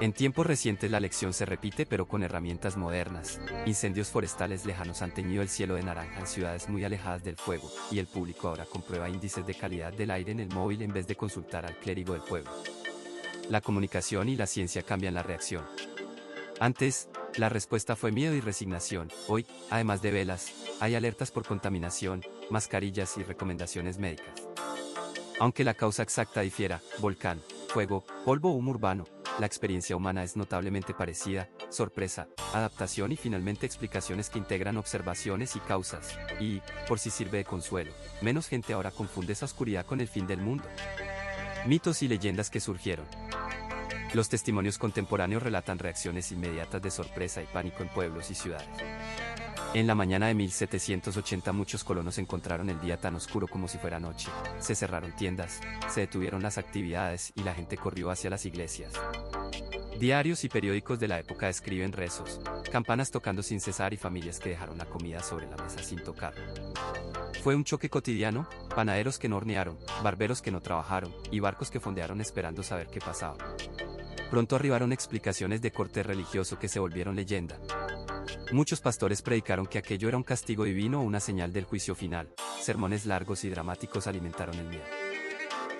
En tiempos recientes la lección se repite pero con herramientas modernas. Incendios forestales lejanos han teñido el cielo de naranja en ciudades muy alejadas del fuego, y el público ahora comprueba índices de calidad del aire en el móvil en vez de consultar al clérigo del pueblo. La comunicación y la ciencia cambian la reacción. Antes, la respuesta fue miedo y resignación. Hoy, además de velas, hay alertas por contaminación, mascarillas y recomendaciones médicas. Aunque la causa exacta difiera, volcán, fuego, polvo o humo urbano, la experiencia humana es notablemente parecida: sorpresa, adaptación y finalmente explicaciones que integran observaciones y causas. Y, por si sirve de consuelo, menos gente ahora confunde esa oscuridad con el fin del mundo. Mitos y leyendas que surgieron. Los testimonios contemporáneos relatan reacciones inmediatas de sorpresa y pánico en pueblos y ciudades. En la mañana de 1780 muchos colonos encontraron el día tan oscuro como si fuera noche. Se cerraron tiendas, se detuvieron las actividades y la gente corrió hacia las iglesias. Diarios y periódicos de la época describen rezos, campanas tocando sin cesar y familias que dejaron la comida sobre la mesa sin tocar. Fue un choque cotidiano: panaderos que no hornearon, barberos que no trabajaron, y barcos que fondearon esperando saber qué pasaba. Pronto arribaron explicaciones de corte religioso que se volvieron leyenda. Muchos pastores predicaron que aquello era un castigo divino o una señal del juicio final. Sermones largos y dramáticos alimentaron el miedo.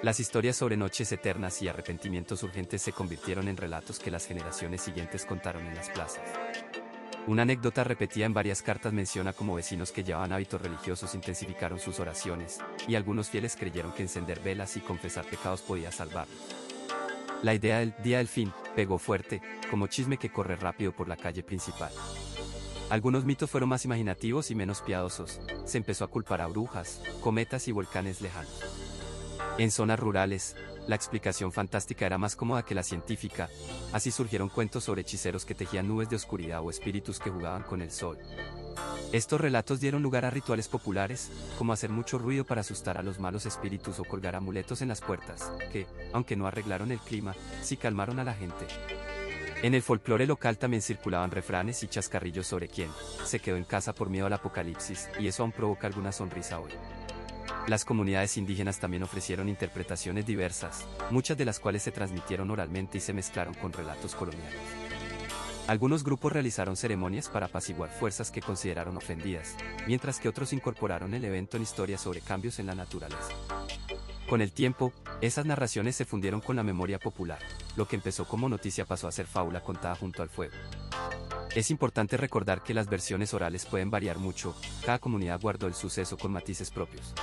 Las historias sobre noches eternas y arrepentimientos urgentes se convirtieron en relatos que las generaciones siguientes contaron en las plazas. Una anécdota repetida en varias cartas menciona cómo vecinos que llevaban hábitos religiosos intensificaron sus oraciones, y algunos fieles creyeron que encender velas y confesar pecados podía salvarlos. La idea del Día del Fin pegó fuerte, como chisme que corre rápido por la calle principal. Algunos mitos fueron más imaginativos y menos piadosos. Se empezó a culpar a brujas, cometas y volcanes lejanos. En zonas rurales, la explicación fantástica era más cómoda que la científica. Así surgieron cuentos sobre hechiceros que tejían nubes de oscuridad o espíritus que jugaban con el sol. Estos relatos dieron lugar a rituales populares, como hacer mucho ruido para asustar a los malos espíritus o colgar amuletos en las puertas, que, aunque no arreglaron el clima, sí calmaron a la gente. En el folclore local también circulaban refranes y chascarrillos sobre quién se quedó en casa por miedo al apocalipsis, y eso aún provoca alguna sonrisa hoy. Las comunidades indígenas también ofrecieron interpretaciones diversas, muchas de las cuales se transmitieron oralmente y se mezclaron con relatos coloniales. Algunos grupos realizaron ceremonias para apaciguar fuerzas que consideraron ofendidas, mientras que otros incorporaron el evento en historias sobre cambios en la naturaleza. Con el tiempo, esas narraciones se fundieron con la memoria popular. Lo que empezó como noticia pasó a ser fábula contada junto al fuego. Es importante recordar que las versiones orales pueden variar mucho, cada comunidad guardó el suceso con matices propios.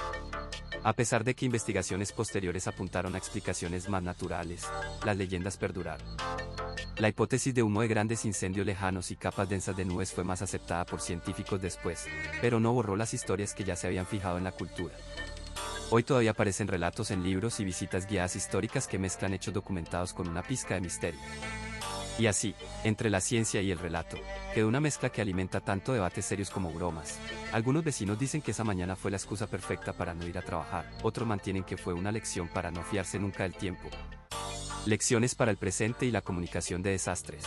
A pesar de que investigaciones posteriores apuntaron a explicaciones más naturales, las leyendas perduraron. La hipótesis de humo de grandes incendios lejanos y capas densas de nubes fue más aceptada por científicos después, pero no borró las historias que ya se habían fijado en la cultura. Hoy todavía aparecen relatos en libros y visitas guiadas históricas que mezclan hechos documentados con una pizca de misterio. Y así, entre la ciencia y el relato, quedó una mezcla que alimenta tanto debates serios como bromas. Algunos vecinos dicen que esa mañana fue la excusa perfecta para no ir a trabajar, otros mantienen que fue una lección para no fiarse nunca del tiempo. Lecciones para el presente y la comunicación de desastres.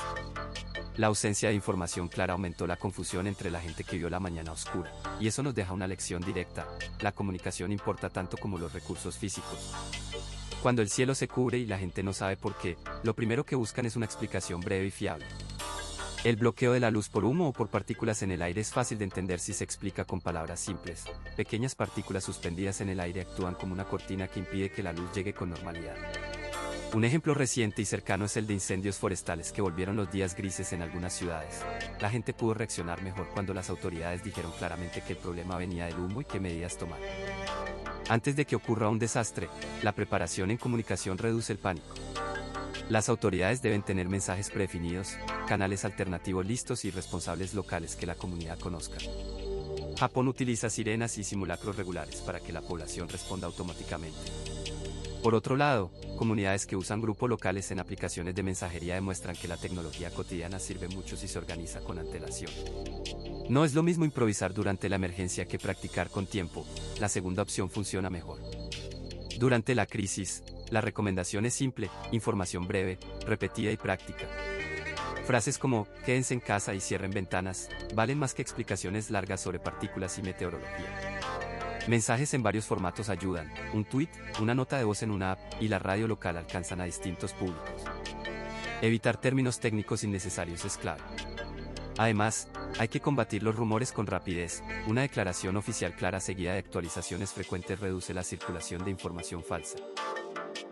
La ausencia de información clara aumentó la confusión entre la gente que vio la mañana oscura, y eso nos deja una lección directa: la comunicación importa tanto como los recursos físicos. Cuando el cielo se cubre y la gente no sabe por qué, lo primero que buscan es una explicación breve y fiable. El bloqueo de la luz por humo o por partículas en el aire es fácil de entender si se explica con palabras simples. Pequeñas partículas suspendidas en el aire actúan como una cortina que impide que la luz llegue con normalidad. Un ejemplo reciente y cercano es el de incendios forestales que volvieron los días grises en algunas ciudades. La gente pudo reaccionar mejor cuando las autoridades dijeron claramente que el problema venía del humo y qué medidas tomar. Antes de que ocurra un desastre, la preparación en comunicación reduce el pánico. Las autoridades deben tener mensajes predefinidos, canales alternativos listos y responsables locales que la comunidad conozca. Japón utiliza sirenas y simulacros regulares para que la población responda automáticamente. Por otro lado, comunidades que usan grupos locales en aplicaciones de mensajería demuestran que la tecnología cotidiana sirve mucho si se organiza con antelación. No es lo mismo improvisar durante la emergencia que practicar con tiempo, la segunda opción funciona mejor. Durante la crisis, la recomendación es simple: información breve, repetida y práctica. Frases como "quédense en casa y cierren ventanas" valen más que explicaciones largas sobre partículas y meteorología. Mensajes en varios formatos ayudan: un tweet, una nota de voz en una app, y la radio local alcanzan a distintos públicos. Evitar términos técnicos innecesarios es clave. Además, hay que combatir los rumores con rapidez. Una declaración oficial clara seguida de actualizaciones frecuentes reduce la circulación de información falsa.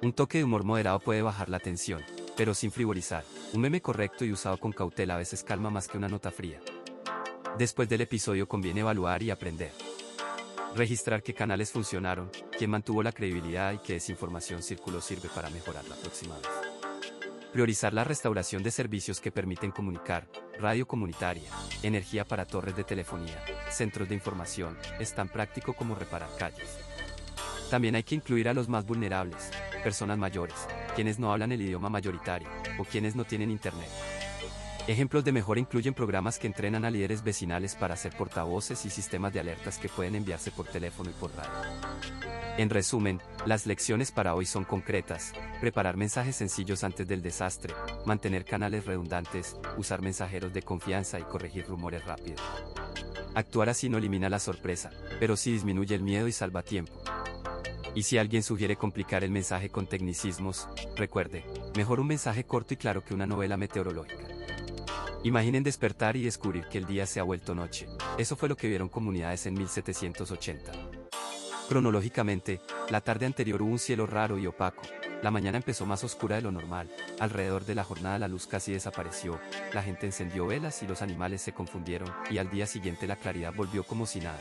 Un toque de humor moderado puede bajar la tensión, pero sin frivolizar. Un meme correcto y usado con cautela a veces calma más que una nota fría. Después del episodio conviene evaluar y aprender. Registrar qué canales funcionaron, quién mantuvo la credibilidad y qué desinformación circuló sirve para mejorar la próxima vez. Priorizar la restauración de servicios que permiten comunicar: radio comunitaria, energía para torres de telefonía, centros de información, es tan práctico como reparar calles. También hay que incluir a los más vulnerables, personas mayores, quienes no hablan el idioma mayoritario, o quienes no tienen internet. Ejemplos de mejora incluyen programas que entrenan a líderes vecinales para ser portavoces y sistemas de alertas que pueden enviarse por teléfono y por radio. En resumen, las lecciones para hoy son concretas: preparar mensajes sencillos antes del desastre, mantener canales redundantes, usar mensajeros de confianza y corregir rumores rápido. Actuar así no elimina la sorpresa, pero sí disminuye el miedo y salva tiempo. Y si alguien sugiere complicar el mensaje con tecnicismos, recuerde: mejor un mensaje corto y claro que una novela meteorológica. Imaginen despertar y descubrir que el día se ha vuelto noche. Eso fue lo que vieron comunidades en 1780. Cronológicamente, la tarde anterior hubo un cielo raro y opaco. La mañana empezó más oscura de lo normal. Alrededor de la jornada la luz casi desapareció, la gente encendió velas y los animales se confundieron, y al día siguiente la claridad volvió como si nada.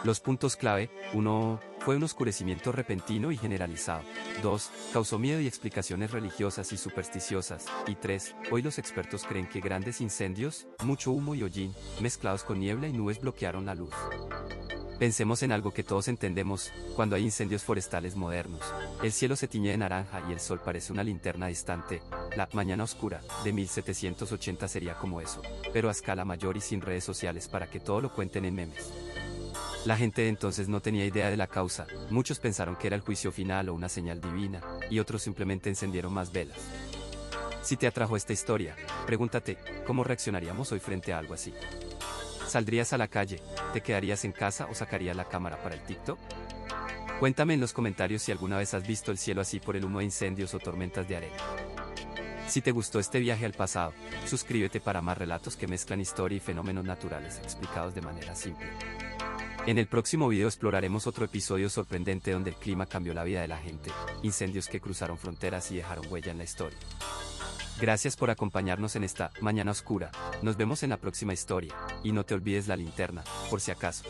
Los puntos clave: 1. Fue un oscurecimiento repentino y generalizado. 2. Causó miedo y explicaciones religiosas y supersticiosas. Y 3. Hoy los expertos creen que grandes incendios, mucho humo y hollín, mezclados con niebla y nubes bloquearon la luz. Pensemos en algo que todos entendemos: cuando hay incendios forestales modernos, el cielo se tiñe de naranja y el sol parece una linterna distante. La mañana oscura de 1780 sería como eso, pero a escala mayor y sin redes sociales para que todo lo cuenten en memes. La gente de entonces no tenía idea de la causa, muchos pensaron que era el juicio final o una señal divina, y otros simplemente encendieron más velas. Si te atrajo esta historia, pregúntate, ¿cómo reaccionaríamos hoy frente a algo así? ¿Saldrías a la calle, te quedarías en casa o sacarías la cámara para el TikTok? Cuéntame en los comentarios si alguna vez has visto el cielo así por el humo de incendios o tormentas de arena. Si te gustó este viaje al pasado, suscríbete para más relatos que mezclan historia y fenómenos naturales explicados de manera simple. En el próximo video exploraremos otro episodio sorprendente donde el clima cambió la vida de la gente, incendios que cruzaron fronteras y dejaron huella en la historia. Gracias por acompañarnos en esta mañana oscura. Nos vemos en la próxima historia, y no te olvides la linterna, por si acaso.